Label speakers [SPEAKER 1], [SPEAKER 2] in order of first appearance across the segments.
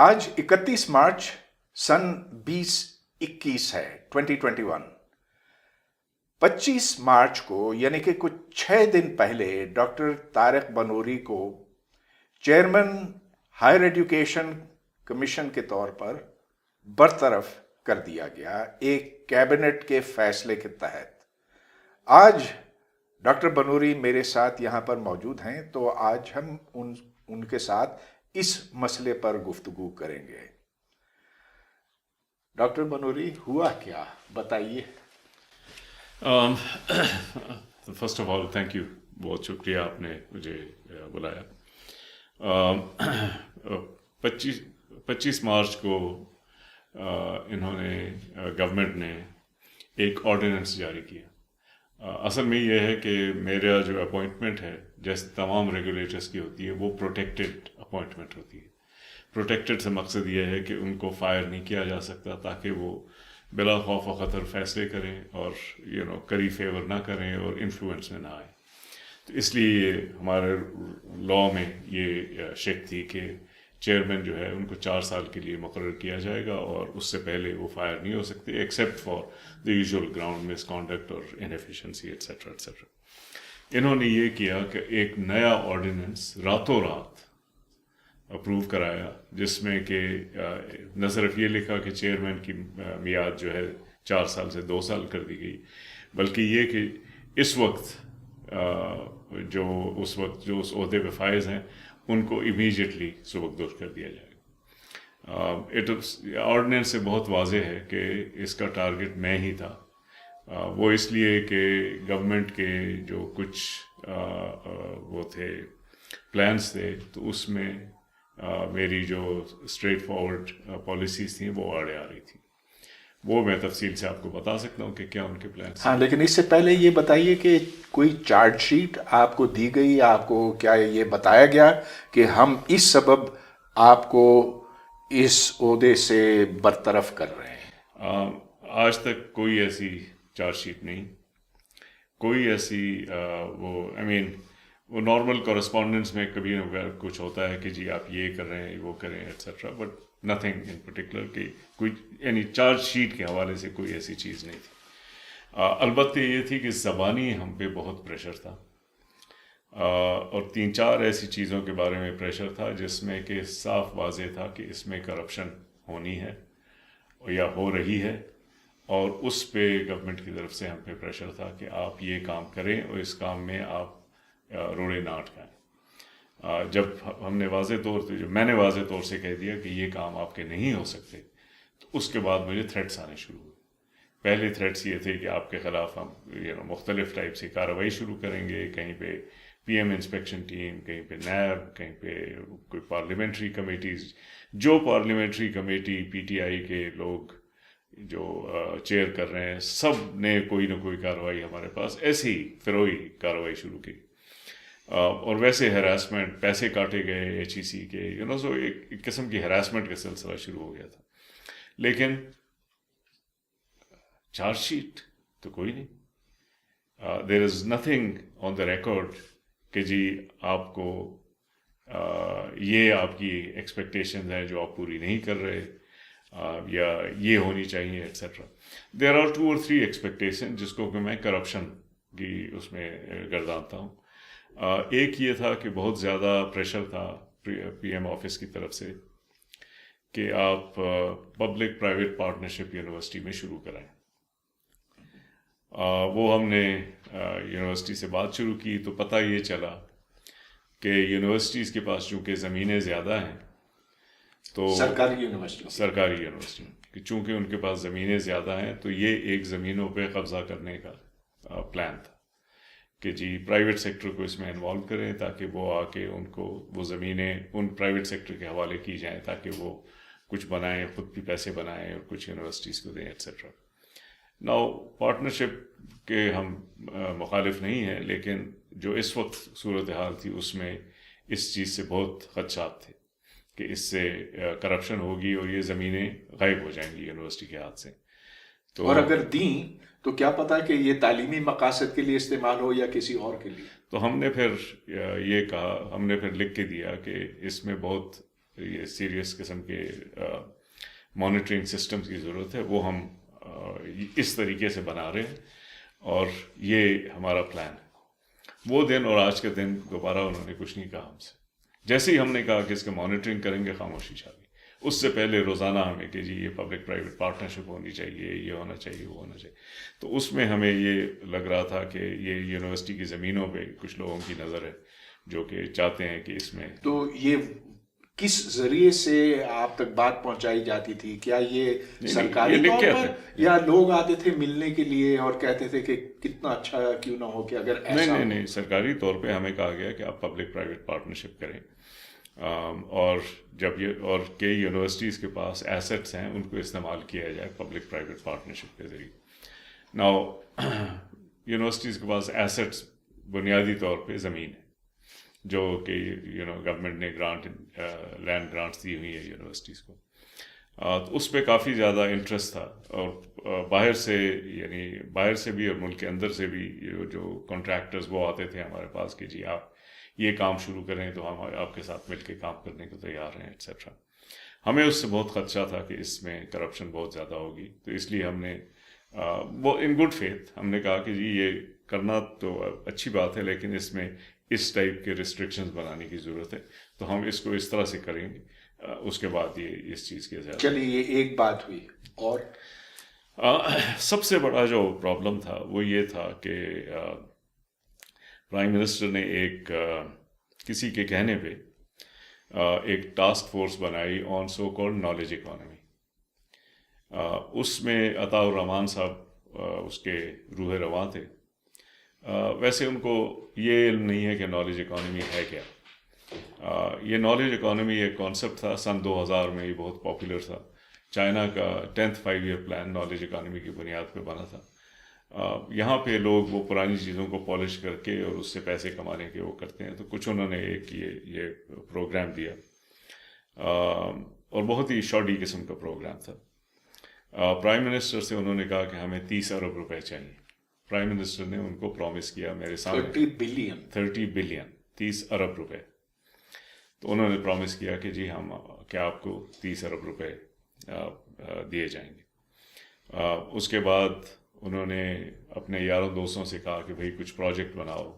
[SPEAKER 1] آج 31 مارچ سن 2021 ہے 2021۔ 25 مارچ کو یعنی کہ کچھ 6 دن پہلے ڈاکٹر طارق بنوری کو چیئرمین ہائر ایجوکیشن کمیشن کے طور پر برطرف کر دیا گیا ایک کیبنٹ کے فیصلے کے تحت۔ آج ڈاکٹر بنوری میرے ساتھ یہاں پر موجود ہیں، تو آج ہم ان کے ساتھ اس مسئلے پر گفتگو کریں گے۔ ڈاکٹر بنوری، ہوا کیا بتائیے۔
[SPEAKER 2] First of all thank you, بہت شکریہ آپ نے مجھے بلایا۔ 25 مارچ کو انہوں نے گورنمنٹ نے ایک آرڈیننس جاری کیا۔ اصل میں یہ ہے کہ میرا جو اپوائنٹمنٹ ہے، جیسے تمام ریگولیٹرس کی ہوتی ہے، وہ پروٹیکٹڈ اپوائنٹمنٹ ہوتی ہے۔ پروٹیکٹڈ سے مقصد یہ ہے کہ ان کو فائر نہیں کیا جا سکتا، تاکہ وہ بلا خوف و خطر فیصلے کریں اور کری فیور نہ کریں اور انفلوئنس میں نہ آئیں۔ تو اس لیے ہمارے لا میں یہ شک تھی کہ چیئرمین جو ہے ان کو 4 سال کے لیے مقرر کیا جائے گا، اور اس سے پہلے وہ فائر نہیں ہو سکتے except for the usual ground miss conduct اور انیفیشنسی ایٹسیٹرا ایٹسیٹرا۔ انہوں نے یہ کیا کہ ایک نیا آرڈیننس راتوں رات اپروو کرایا، جس میں کہ نہ صرف یہ لکھا کہ چیئرمین کی میعاد جو ہے 4 سال سے 2 سال کر دی گئی، بلکہ یہ کہ اس وقت جو اس عہدے پہ فائز ہیں ان کو امیجیٹلی سبکدوش کر دیا جائے گا۔ آرڈیننس سے بہت واضح ہے کہ اس کا ٹارگٹ میں ہی تھا۔ وہ اس لیے کہ گورنمنٹ کے جو کچھ وہ تھے پلانس تھے، تو اس میں میری جو اسٹریٹ فارورڈ پالیسیز تھیں وہ آڑے آ رہی تھیں۔ وہ میں تفصیل سے آپ کو بتا سکتا ہوں کہ کیا ان کے پلانس۔
[SPEAKER 1] ہاں، لیکن اس سے پہلے یہ بتائیے کہ کوئی چارج شیٹ آپ کو دی گئی، آپ کو کیا یہ بتایا گیا کہ ہم اس سبب آپ کو اس عہدے سے برطرف کر رہے ہیں؟
[SPEAKER 2] آج تک کوئی ایسی چارج شیٹ نہیں، کوئی ایسی وہ نارمل کورسپونڈنس میں کبھی کچھ ہوتا ہے کہ جی آپ یہ کر رہے ہیں، وہ کریں et cetera, but nothing in particular کہ کوئی یعنی چارج شیٹ کے حوالے سے کوئی ایسی چیز نہیں تھی۔ البتہ یہ تھی کہ زبانی ہم پہ بہت پریشر تھا، اور 3-4 ایسی چیزوں کے بارے میں پریشر تھا جس میں کہ صاف واضح تھا کہ اس میں کرپشن ہونی ہے یا ہو رہی ہے، اور اس پہ گورنمنٹ کی طرف سے ہم پہ پریشر تھا کہ آپ یہ کام کریں اور اس کام میں آپ روڑے نہ اٹکائیں۔ جب ہم نے میں نے واضح طور سے کہہ دیا کہ یہ کام آپ کے نہیں ہو سکتے، تو اس کے بعد مجھے تھریٹس آنے شروع ہوئے۔ پہلے تھریٹس یہ تھے کہ آپ کے خلاف ہم مختلف ٹائپ سے کارروائی شروع کریں گے، کہیں پہ پی ایم انسپیکشن ٹیم، کہیں پہ نیب، کہیں پہ کوئی پارلیمنٹری کمیٹیز، جو parliamentary committee P T I کے لوگ جو چیئر کر رہے ہیں، سب نے کوئی نہ کوئی کارروائی ہمارے پاس ایسی فروئی کارروائی شروع کی، اور ویسے ہراسمنٹ، پیسے کاٹے گئے ایچ ای سی کے، سو ایک قسم کی ہراسمنٹ کا سلسلہ شروع ہو گیا تھا۔ لیکن چارج شیٹ تو کوئی نہیں۔ دیر is nothing on the record کہ جی آپ کو یہ آپ کی ایکسپیکٹیشنز ہیں جو آپ پوری نہیں کر رہے، یا یہ ہونی چاہیے etcetera. There are 2 or 3 expectation جس کو کہ میں کرپشن کی اس میں گردانتا ہوں۔ ایک یہ تھا کہ بہت زیادہ پریشر تھا پی ایم آفس کی طرف سے کہ آپ پبلک پرائیویٹ پارٹنرشپ یونیورسٹی میں شروع کرائیں۔ وہ ہم نے یونیورسٹی سے بات شروع کی، تو پتہ یہ چلا کہ یونیورسٹیز کے پاس چونکہ زمینیں زیادہ ہیں، تو سرکاری یونیورسٹی کہ چونکہ ان کے پاس زمینیں زیادہ ہیں، تو یہ ایک زمینوں پہ قبضہ کرنے کا پلان تھا کہ جی پرائیویٹ سیکٹر کو اس میں انوالو کریں، تاکہ وہ آ کے ان کو وہ زمینیں ان پرائیویٹ سیکٹر کے حوالے کی جائیں، تاکہ وہ کچھ بنائیں، خود بھی پیسے بنائیں اور کچھ یونیورسٹیز کو دیں ایٹسیٹرا۔ ناؤ پارٹنرشپ کے ہم مخالف نہیں ہیں، لیکن جو اس وقت صورتحال تھی اس میں اس چیز سے بہت خدشات تھے کہ اس سے کرپشن ہوگی اور یہ زمینیں غائب ہو جائیں گی یونیورسٹی کے ہاتھ سے۔ تو
[SPEAKER 1] اور اگر دیں تو کیا پتا کہ یہ تعلیمی مقاصد کے لیے استعمال ہو یا کسی اور کے لیے۔
[SPEAKER 2] تو ہم نے پھر یہ کہا، ہم نے پھر لکھ کے دیا کہ اس میں بہت یہ سیریس قسم کے مانیٹرنگ سسٹمز کی ضرورت ہے، وہ ہم اس طریقے سے بنا رہے ہیں، اور یہ ہمارا پلان ہے۔ وہ دن اور آج کا دن دوبارہ انہوں نے کچھ نہیں کہا ہم سے۔ جیسے ہی ہم نے کہا کہ اس کا مانیٹرنگ کریں گے، خاموشی چھا گئی۔ اس سے پہلے روزانہ ہمیں کہ جی یہ پبلک پرائیویٹ پارٹنرشپ ہونی چاہیے، یہ ہونا چاہیے، وہ ہونا چاہیے۔ تو اس میں ہمیں یہ لگ رہا تھا کہ یہ یونیورسٹی کی زمینوں پہ کچھ لوگوں کی نظر ہے جو کہ چاہتے ہیں کہ اس میں۔
[SPEAKER 1] تو یہ کس ذریعے سے آپ تک بات پہنچائی جاتی تھی؟ کیا یہ سرکاری طور پر، یا لوگ آتے تھے ملنے کے لیے اور کہتے تھے کہ کتنا اچھا کیوں نہ ہو کہ اگر ایسا؟
[SPEAKER 2] نہیں، سرکاری طور پہ ہمیں کہا گیا کہ آپ پبلک پرائیویٹ پارٹنرشپ کریں، اور جب یہ اور کئی یونیورسٹیز کے پاس ایسٹس ہیں ان کو استعمال کیا جائے پبلک پرائیویٹ پارٹنرشپ کے ذریعے۔ ناؤ یونیورسٹیز کے پاس ایسٹس بنیادی طور پہ زمین ہے، جو کہ گورنمنٹ نے لینڈ گرانٹس دی ہوئی ہے یونیورسٹیز کو، تو اس پہ کافی زیادہ انٹرسٹ تھا، اور باہر سے بھی اور ملک کے اندر سے بھی جو کانٹریکٹرز وہ آتے تھے ہمارے پاس کہ جی آپ یہ کام شروع کریں تو ہم آپ کے ساتھ مل کے کام کرنے کو تیار ہیں ایٹسیٹرا۔ ہمیں اس سے بہت خدشہ تھا کہ اس میں کرپشن بہت زیادہ ہوگی، تو اس لیے ہم نے وہ ان گڈ فیتھ ہم نے کہا کہ جی یہ کرنا تو اچھی بات ہے، لیکن اس میں اس ٹائپ کے ریسٹرکشنز بنانے کی ضرورت ہے، تو ہم اس کو اس طرح سے کریں گے۔ اس کے بعد یہ اس چیز کے زیادہ
[SPEAKER 1] چلیے یہ ایک بات ہوئی، اور
[SPEAKER 2] سب سے بڑا جو پرابلم تھا وہ یہ تھا کہ پرائم منسٹر نے کسی کے کہنے پہ ایک ٹاسک فورس بنائی آن سو کالڈ نالج اکانومی۔ اس میں عطاء الرحمان صاحب اس کے روح رواں تھے۔ ویسے ان کو یہ علم نہیں ہے کہ نالج اکانومی ہے کیا۔ یہ نالج اکانومی ایک کانسیپٹ تھا، سن 2000 میں یہ بہت پاپولر تھا۔ چائنا کا 10th 5 year plan knowledge economy کی بنیاد پہ بنا تھا۔ یہاں پہ لوگ وہ پرانی چیزوں کو پالش کر کے اور اس سے پیسے کمانے کے وہ کرتے ہیں، تو کچھ انہوں نے ایک یہ پروگرام دیا، اور بہت ہی شارٹی قسم کا پروگرام تھا۔ پرائم منسٹر سے انہوں نے کہا کہ ہمیں 30 ارب روپے چاہیے۔ پرائم منسٹر نے ان کو پرومس کیا میرے سامنے 30 بلین 30 ارب روپے۔ تو انہوں نے پرومس کیا کہ جی ہم کیا آپ کو 30 ارب روپے دیے جائیں گے۔ اس کے بعد انہوں نے اپنے یاروں دوستوں سے کہا کہ بھئی کچھ پروجیکٹ بناؤ۔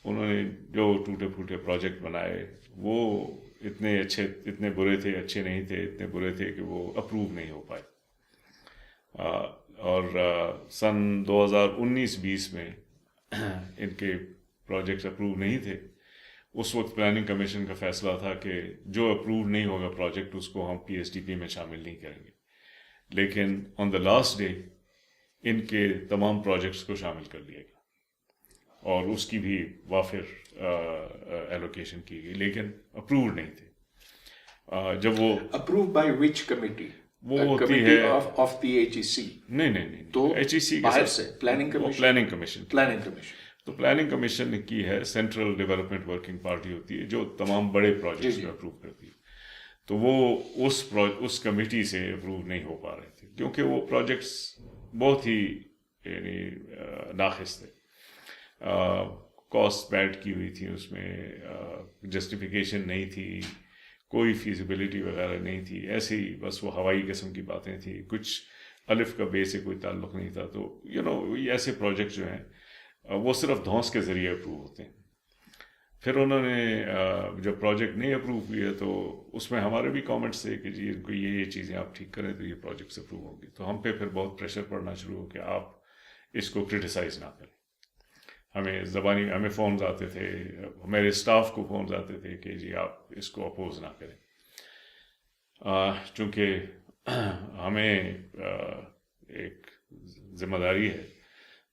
[SPEAKER 2] انہوں نے جو ٹوٹے پھوٹے پروجیکٹ بنائے وہ اتنے برے تھے، اچھے نہیں تھے، اتنے برے تھے کہ وہ اپروو نہیں ہو پائے۔ اور سن 2019-20 میں ان کے پروجیکٹس اپروو نہیں تھے۔ اس وقت پلاننگ کمیشن کا فیصلہ تھا کہ جو اپروو نہیں ہوگا پروجیکٹ اس کو ہم PSDP میں شامل نہیں کریں گے، لیکن آن دا لاسٹ ڈے ان کے تمام پروجیکٹس کو شامل کر لیا گیا اور اس کی بھی وافر ایلوکیشن کی گئی، لیکن اپرووڈ نہیں تھے۔ جب وہ
[SPEAKER 1] اپروو بائی وچ کمیٹی؟
[SPEAKER 2] وہ ہوتی ہے
[SPEAKER 1] آف دی HEC؟
[SPEAKER 2] نہیں،
[SPEAKER 1] تو
[SPEAKER 2] HEC
[SPEAKER 1] باہر سے پلاننگ
[SPEAKER 2] کمیشن تو پلاننگ کمیشن نے کی ہے، سینٹرل ڈیولپمنٹ ورکنگ پارٹی ہوتی ہے جو تمام بڑے پروجیکٹس کو اپروو کرتی ہے۔ تو وہ اس کمیٹی سے اپروو نہیں ہو پا رہے تھے کیونکہ وہ پروجیکٹس بہت ہی ناقص تھے، کاسٹ بیڈ کی ہوئی تھی، اس میں جسٹیفیکیشن نہیں تھی، کوئی فیزیبلٹی وغیرہ نہیں تھی، ایسے ہی بس وہ ہوائی قسم کی باتیں تھیں، کچھ الف کا بے سے کوئی تعلق نہیں تھا۔ تو ایسے پروجیکٹ جو ہیں وہ صرف دھونس کے ذریعے اپروو ہوتے ہیں۔ پھر انہوں نے جب پروجیکٹ نہیں اپروو کیے تو اس میں ہمارے بھی کامنٹس تھے کہ جی ان کو یہ چیزیں آپ ٹھیک کریں تو یہ پروجیکٹس اپروو ہوں گے۔ تو ہم پہ پھر بہت پریشر پڑنا شروع ہو کہ آپ اس کو کرٹیسائز نہ کریں۔ ہمیں فونز آتے تھے، میرے اسٹاف کو فونز آتے تھے کہ جی آپ اس کو اپوز نہ کریں، چونکہ ہمیں ایک ذمہ داری ہے۔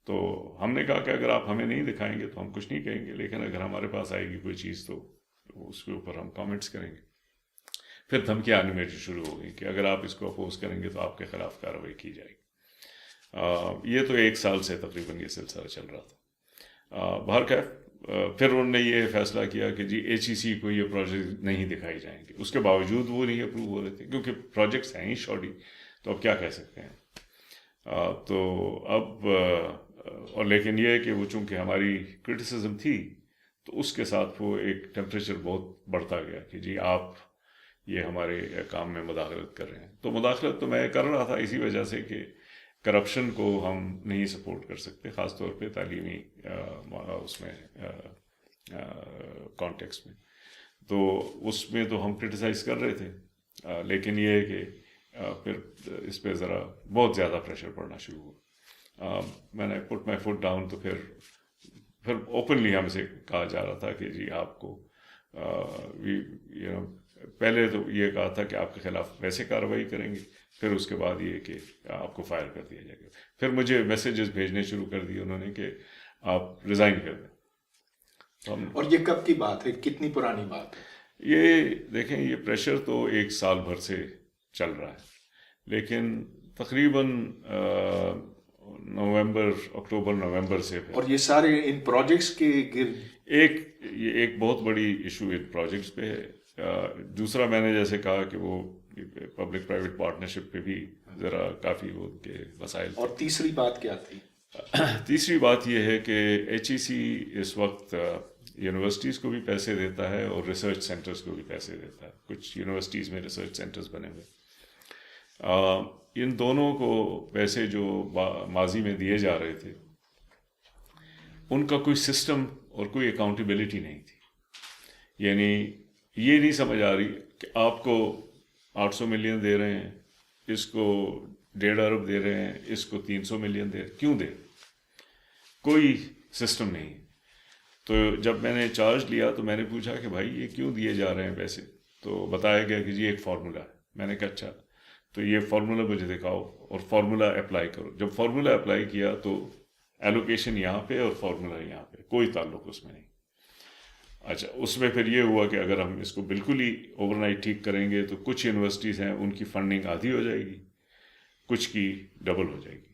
[SPEAKER 2] تو ہم نے کہا کہ اگر آپ ہمیں نہیں دکھائیں گے تو ہم کچھ نہیں کہیں گے، لیکن اگر ہمارے پاس آئے گی کوئی چیز تو اس کے اوپر ہم کامنٹس کریں گے۔ پھر دھمکیاں آنی میری شروع ہو گئی کہ اگر آپ اس کو اپوز کریں گے تو آپ کے خلاف کارروائی کی جائے گی۔ یہ تو 1 سال سے تقریباً یہ سلسلہ چل رہا تھا۔ بہرکیف پھر انہوں نے یہ فیصلہ کیا کہ جی HEC کو یہ پروجیکٹ نہیں دکھائی جائیں گے، اس کے باوجود وہ نہیں اپروو ہو رہے تھے کیونکہ پروجیکٹس ہیں ہی شارٹی، تو اب کیا کہہ سکتے ہیں۔ تو اب اور لیکن یہ ہے کہ وہ چونکہ ہماری کرٹیسزم تھی تو اس کے ساتھ وہ ایک ٹیمپریچر بہت بڑھتا گیا کہ جی آپ یہ ہمارے کام میں مداخلت کر رہے ہیں. تو مداخلت تو میں کر رہا تھا اسی وجہ سے کہ کرپشن کو ہم نہیں سپورٹ کر سکتے، خاص طور پہ تعلیمی اس میں کانٹیکس میں. تو اس میں تو ہم کرٹیسائز کر رہے تھے، لیکن یہ ہے کہ پھر اس پہ ذرا بہت زیادہ پریشر پڑنا شروع ہوا. میں نے پٹ مائی فٹ ڈاؤن. تو پھر اوپنلی ہم سے کہا جا رہا تھا کہ جی آپ کو پہلے تو یہ کہا تھا کہ آپ کے خلاف ویسے کارروائی کریں گے، پھر اس کے بعد یہ کہ آپ کو فائر کر دیا جائے گا. پھر مجھے میسیجز بھیجنے شروع کر دیے انہوں نے کہ آپ ریزائن کر دیں.
[SPEAKER 1] اور یہ کب کی بات ہے، کتنی پرانی بات ہے؟
[SPEAKER 2] یہ دیکھیں، یہ پریشر تو 1 سال بھر سے چل رہا ہے، لیکن تقریباً اکتوبر نومبر سے.
[SPEAKER 1] اور یہ سارے ان پروجیکٹس کے گرد
[SPEAKER 2] ایک بہت بڑی ایشو ان پروجیکٹس پہ ہے. دوسرا میں نے جیسے کہا کہ وہ پبلک پرائیویٹ پارٹنرشپ پہ بھی ذرا کافی وہ ان کے مسائل.
[SPEAKER 1] اور تیسری بات کیا تھی؟
[SPEAKER 2] تیسری بات یہ ہے کہ HEC اس وقت یونیورسٹیز کو بھی پیسے دیتا ہے اور ریسرچ سینٹرز کو بھی پیسے دیتا ہے. کچھ یونیورسٹیز میں ریسرچ سینٹرز بنے ہوئے. ان دونوں کو پیسے جو ماضی میں دیے جا رہے تھے ان کا کوئی سسٹم اور کوئی اکاؤنٹیبلٹی نہیں تھی. یعنی یہ نہیں سمجھ آ رہی کہ آپ کو 800 ملین دے رہے ہیں، اس کو 1.5 ارب دے رہے ہیں، اس کو 300 ملین دے رہے ہیں، کیوں دے؟ کوئی سسٹم نہیں. تو جب میں نے چارج لیا تو میں نے پوچھا کہ بھائی یہ کیوں دیے جا رہے ہیں پیسے؟ تو بتایا گیا کہ جی ایک فارمولا ہے. میں نے کہا اچھا، تو یہ فارمولا مجھے دکھاؤ اور فارمولا اپلائی کرو. جب فارمولا اپلائی کیا تو ایلوکیشن یہاں پہ اور فارمولا یہاں پہ، کوئی تعلق اس میں نہیں. اچھا، اس میں پھر یہ ہوا کہ اگر ہم اس کو بالکل ہی اوور نائٹ ٹھیک کریں گے تو کچھ یونیورسٹیز ہیں ان کی فنڈنگ آدھی ہو جائے گی، کچھ کی ڈبل ہو جائے گی.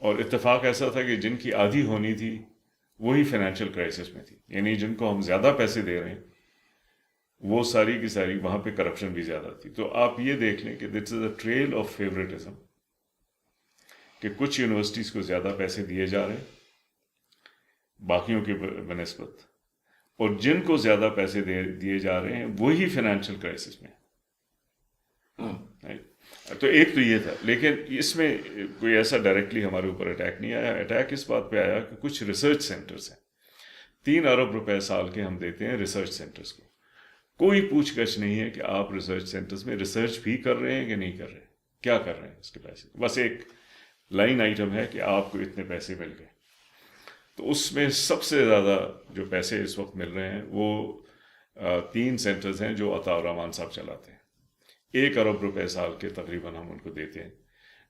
[SPEAKER 2] اور اتفاق ایسا تھا کہ جن کی آدھی ہونی تھی وہی فائنینشیل کرائسس میں تھی. یعنی جن کو ہم زیادہ پیسے دے رہے ہیں وہ ساری کی ساری وہاں پہ کرپشن بھی زیادہ تھی. تو آپ یہ دیکھ لیں کہ دس از اے ٹریل آف فیوریٹزم، کہ کچھ یونیورسٹیز کو زیادہ پیسے دیے جا رہے ہیں باقیوں کے بنسبت، اور جن کو زیادہ پیسے دیے جا رہے ہیں وہی فائنینشیل کرائسس میں. تو ایک تو یہ تھا، لیکن اس میں کوئی ایسا ڈائریکٹلی ہمارے اوپر اٹیک نہیں آیا. اٹیک اس بات پہ آیا کہ کچھ ریسرچ سینٹرز ہیں، 3 ارب روپے سال کے ہم دیتے ہیں ریسرچ سینٹرز کو. کوئی پوچھ گچھ نہیں ہے کہ آپ ریسرچ سینٹرز میں ریسرچ بھی کر رہے ہیں کہ نہیں کر رہے ہیں، کیا کر رہے ہیں اس کے پیسے. بس ایک لائن آئٹم ہے کہ آپ کو اتنے پیسے مل گئے. تو اس میں سب سے زیادہ جو پیسے اس وقت مل رہے ہیں وہ 3 سینٹرز ہیں جو عطا الرحمان صاحب چلاتے ہیں. 1 ارب روپے سال کے تقریباً ہم ان کو دیتے ہیں.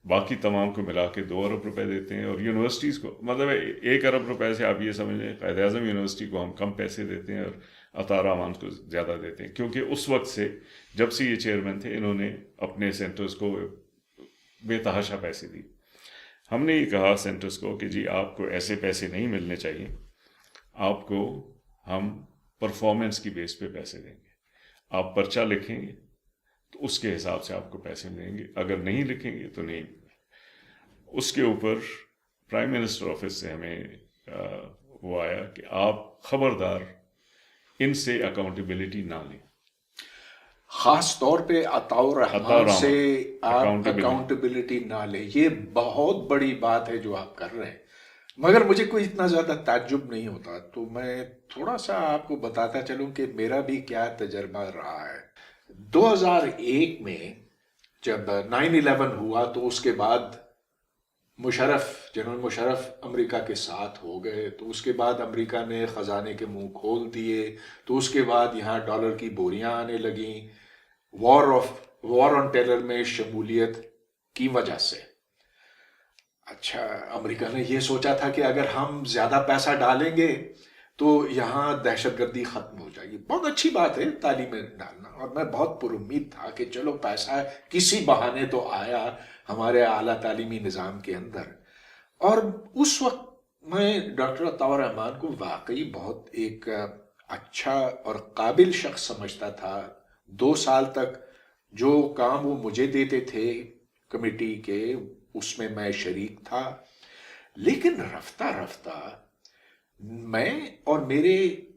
[SPEAKER 2] باقی تمام کو ملا کے 2 ارب روپے دیتے ہیں. اور یونیورسٹیز کو مطلب 1 ارب روپے سے آپ یہ سمجھ لیں قائد اعظم یونیورسٹی کو ہم کم پیسے دیتے ہیں اور عطا الرحمان کو زیادہ دیتے ہیں، کیونکہ اس وقت سے جب سے یہ چیئرمین تھے انہوں نے اپنے سینٹرز کو بے تحاشا پیسے دی. ہم نے یہ کہا سینٹرز کو کہ جی آپ کو ایسے پیسے نہیں ملنے چاہیے، آپ کو ہم پرفارمنس کی بیس پہ پیسے دیں گے. آپ پرچہ لکھیں گے تو اس کے حساب سے آپ کو پیسے ملیں گے، اگر نہیں لکھیں گے تو نہیں. اس کے اوپر پرائم منسٹر آفس سے ہمیں وہ آیا کہ آپ خبردار ان سے اکاؤنٹیبلٹی نہ لیں،
[SPEAKER 1] خاص طور پہ عطا الرحمان سے آپ اکاؤنٹیبلٹی نہ لیں. یہ بہت بڑی بات ہے جو آپ کر رہے ہیں، مگر مجھے کوئی اتنا زیادہ تعجب نہیں ہوتا. تو میں تھوڑا سا آپ کو بتاتا چلوں کہ میرا بھی کیا تجربہ رہا ہے. 2001 میں جب 9/11 ہوا تو اس کے بعد جنرل مشرف امریکہ کے ساتھ ہو گئے. تو اس کے بعد امریکہ نے خزانے کے منہ کھول دیے. تو اس کے بعد یہاں ڈالر کی بوریاں آنے لگیں وار آن ٹیرر میں شمولیت کی وجہ سے. اچھا، امریکہ نے یہ سوچا تھا کہ اگر ہم زیادہ پیسہ ڈالیں گے تو یہاں دہشت گردی ختم ہو جائے گی. بہت اچھی بات ہے تعلیم میں ڈالنا، اور میں بہت پر امید تھا کہ چلو پیسہ کسی بہانے تو آیا ہمارے اعلیٰ تعلیمی نظام کے اندر. اور اس وقت میں ڈاکٹر عطا الرحمان کو واقعی بہت ایک اچھا اور قابل شخص سمجھتا تھا. 2 سال تک جو کام وہ مجھے دیتے تھے کمیٹی کے، اس میں میں شریک تھا. لیکن رفتہ رفتہ میں اور میرے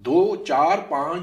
[SPEAKER 1] 2, 4, 5,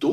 [SPEAKER 1] 2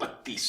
[SPEAKER 1] 32।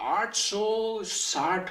[SPEAKER 1] 860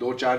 [SPEAKER 1] 2-4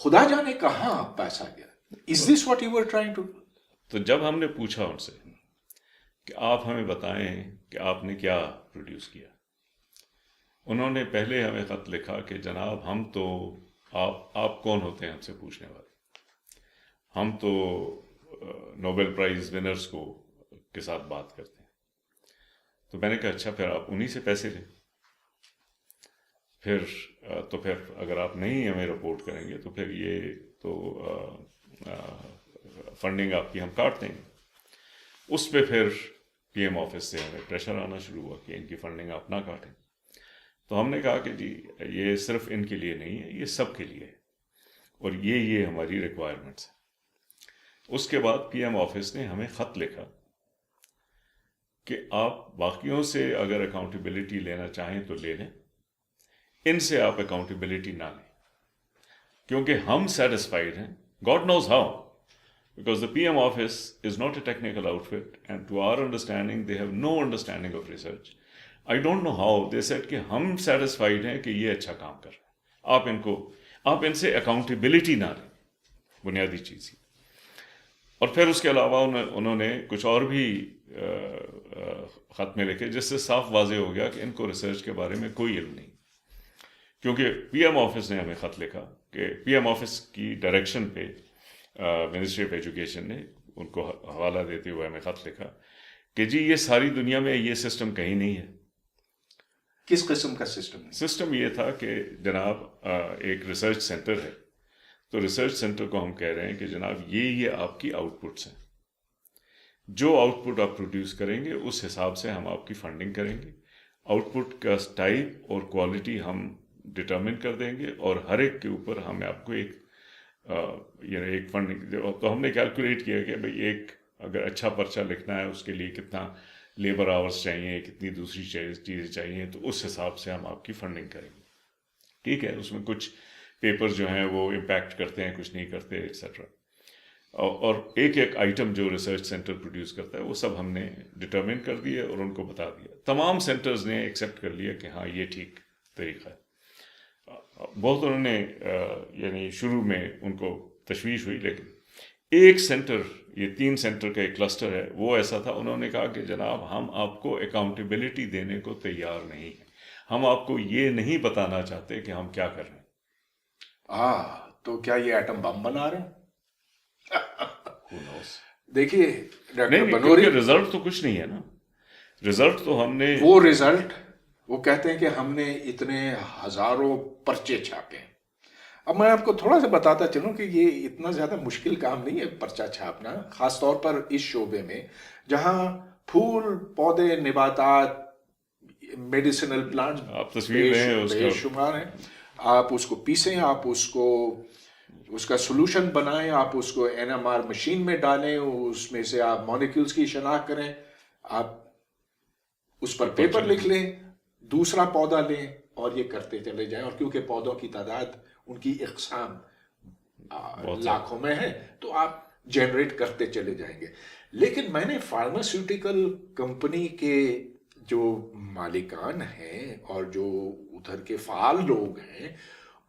[SPEAKER 1] خدا جانے کہاں پیسہ گیا. Is this what you were trying to.
[SPEAKER 2] تو جب ہم نے پوچھا ان سے کہ آپ ہمیں بتائیں کہ آپ نے کیا پروڈیوس کیا، انہوں نے پہلے ہمیں خط لکھا کہ جناب ہم تو آپ کون ہوتے ہیں ہم سے پوچھنے والے، ہم تو نوبل پرائز ونرز کے ساتھ بات کرتے ہیں. تو میں نے کہا اچھا پھر آپ انہی سے پیسے لیں، پھر اگر آپ نہیں ہمیں رپورٹ کریں گے تو پھر یہ تو فنڈنگ آپ کی ہم کاٹ دیں گے. اس پہ پھر پی ایم آفس سے ہمیں پریشر آنا شروع ہوا کہ ان کی فنڈنگ آپ نہ کاٹیں. تو ہم نے کہا کہ جی یہ صرف ان کے لیے نہیں ہے، یہ سب کے لیے ہے، اور یہ ہماری ریکوائرمنٹس ہیں. اس کے بعد پی ایم آفس نے ہمیں خط لکھا کہ آپ باقیوں سے اگر اکاؤنٹیبلٹی لینا چاہیں تو لے لیں، ان سے آپ اکاؤنٹیبلٹی نہ لیں، کیونکہ ہم سیٹسفائیڈ ہیں. God knows how, because the PM office is not a technical outfit, and to our understanding they have no understanding of research. I don't know how they said کہ ہم سیٹسفائیڈ ہیں کہ یہ اچھا کام کر رہے ہیں، آپ ان سے اکاؤنٹیبلٹی نہ لیں، بنیادی چیز ہی. اور پھر اس کے علاوہ انہوں نے کچھ اور بھی خط میں لکھے جس سے صاف واضح ہو گیا کہ ان کو ریسرچ کے بارے میں کوئی علم نہیں. کیونکہ پی ایم آفس نے ہمیں خط لکھا کہ پی ایم آفس کی ڈائریکشن پہ منسٹری آف ایجوکیشن نے ان کو حوالہ دیتے ہوئے ہمیں خط لکھا کہ جی یہ ساری دنیا میں یہ سسٹم کہیں نہیں ہے.
[SPEAKER 1] کس قسم کا سسٹم؟
[SPEAKER 2] سسٹم یہ تھا کہ جناب ایک ریسرچ سینٹر ہے، تو ریسرچ سینٹر کو ہم کہہ رہے ہیں کہ جناب یہ آپ کی آؤٹ پٹس ہیں، جو آؤٹ پٹ آپ پروڈیوس کریں گے اس حساب سے ہم آپ کی فنڈنگ کریں گے. آؤٹ پٹ کا ٹائپ اور کوالٹی ہم ڈٹرمن کر دیں گے، اور ہر ایک کے اوپر ہمیں آپ کو ایک فنڈنگ. تو ہم نے کیلکولیٹ کیا کہ بھئی ایک اگر اچھا پرچہ لکھنا ہے اس کے لیے کتنا لیبر آورس چاہیے، کتنی دوسری چیزیں چاہیے، تو اس حساب سے ہم آپ کی فنڈنگ کریں گے. ٹھیک ہے، اس میں کچھ پیپر جو ہیں وہ امپیکٹ کرتے ہیں، کچھ نہیں کرتے ایٹسٹرا. اور ایک آئٹم جو ریسرچ سینٹر پروڈیوس کرتا ہے وہ سب ہم نے ڈٹرمن کر دیا اور ان کو بتا دیا. تمام سینٹرز نے ایکسیپٹ کر لیا کہ ہاں یہ ٹھیک طریقہ ہے. بہت انہوں نے یعنی شروع میں ان کو تشویش ہوئی، لیکن ایک سینٹر، یہ 3 سینٹر کا ایک کلسٹر ہے، وہ ایسا تھا انہوں نے کہا کہ جناب ہم آپ کو اکاؤنٹیبلٹی دینے کو تیار نہیں ہیں، ہم آپ کو یہ نہیں بتانا چاہتے کہ ہم کیا کر رہے ہیں.
[SPEAKER 1] تو کیا یہ ایٹم بم بنا رہے ہیں؟
[SPEAKER 2] Who knows؟
[SPEAKER 1] دیکھیے ڈاکٹر
[SPEAKER 2] نہیں،
[SPEAKER 1] بنوری،
[SPEAKER 2] رزلٹ تو کچھ نہیں ہے نا. رزلٹ تو ہم نے
[SPEAKER 1] وہ رزلٹ وہ کہتے ہیں کہ ہم نے اتنے ہزاروں پرچے چھاپے ہیں. اب میں آپ کو تھوڑا سا بتاتا چلوں کہ یہ اتنا زیادہ مشکل کام نہیں ہے پرچہ چھاپنا، خاص طور پر اس شعبے میں جہاں پھول، پودے، نباتات، میڈیسنل پلانٹس
[SPEAKER 2] آپ تصویر لیں اس
[SPEAKER 1] بے
[SPEAKER 2] کا،
[SPEAKER 1] شمار ہیں. آپ اس کو پیسیں، آپ اس کا سولوشن بنائیں، آپ اس کو NMR مشین میں ڈالیں، اس میں سے آپ مالیکیولز کی شناخت کریں، آپ اس پر پیپر لکھ لیں، دوسرا پودا لیں اور یہ کرتے چلے جائیں. اور کیونکہ پودوں کی تعداد، ان کی اقسام لاکھوں میں ہے، تو آپ جنریٹ کرتے چلے جائیں گے. لیکن میں نے فارماسیوٹیکل کمپنی کے جو مالکان ہیں اور جو ادھر کے فعال لوگ ہیں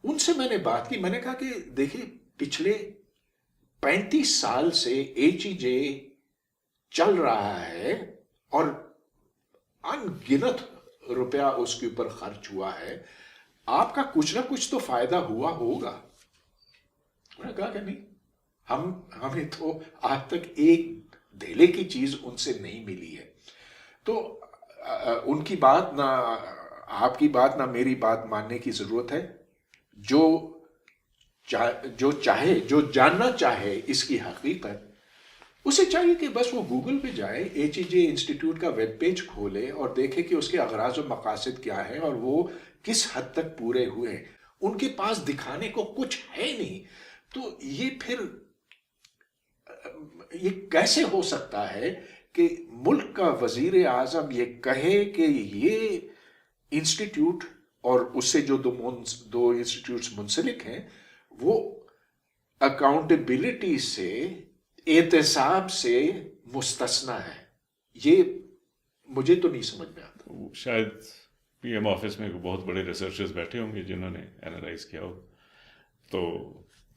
[SPEAKER 1] ان سے میں نے بات کی. میں نے کہا کہ دیکھیں پچھلے 35 سال سے HEJ چل رہا ہے اور ان گنت روپیہ اس کے اوپر خرچ ہوا ہے، آپ کا کچھ نہ کچھ تو فائدہ ہوا ہوگا. انہوں نے کہا کہ نہیں، ہمیں تو آج تک ایک دھیلے کی چیز ان سے نہیں ملی ہے. تو ان کی بات نہ آپ کی بات نہ میری بات ماننے کی ضرورت ہے. جو جاننا چاہے اس کی حقیقت، اسے چاہیے کہ بس وہ گوگل پہ جائے، HEJ انسٹیٹیوٹ کا ویب پیج کھولے اور دیکھے کہ اس کے اغراض و مقاصد کیا ہیں اور وہ کس حد تک پورے ہوئے ہیں. ان کے پاس دکھانے کو کچھ ہے نہیں. تو یہ پھر یہ کیسے ہو سکتا ہے کہ ملک کا وزیر اعظم یہ کہے کہ یہ انسٹیٹیوٹ اور اس سے جو دو انسٹیٹیوٹس منسلک ہیں وہ اکاؤنٹیبلٹی سے، احتساب سے مستثنا ہے؟ یہ مجھے تو نہیں سمجھ میں آتا.
[SPEAKER 2] شاید پی ایم آفس میں بہت بڑے ریسرچرز بیٹھے ہوں گے جنہوں نے اینالائز کیا ہو. تو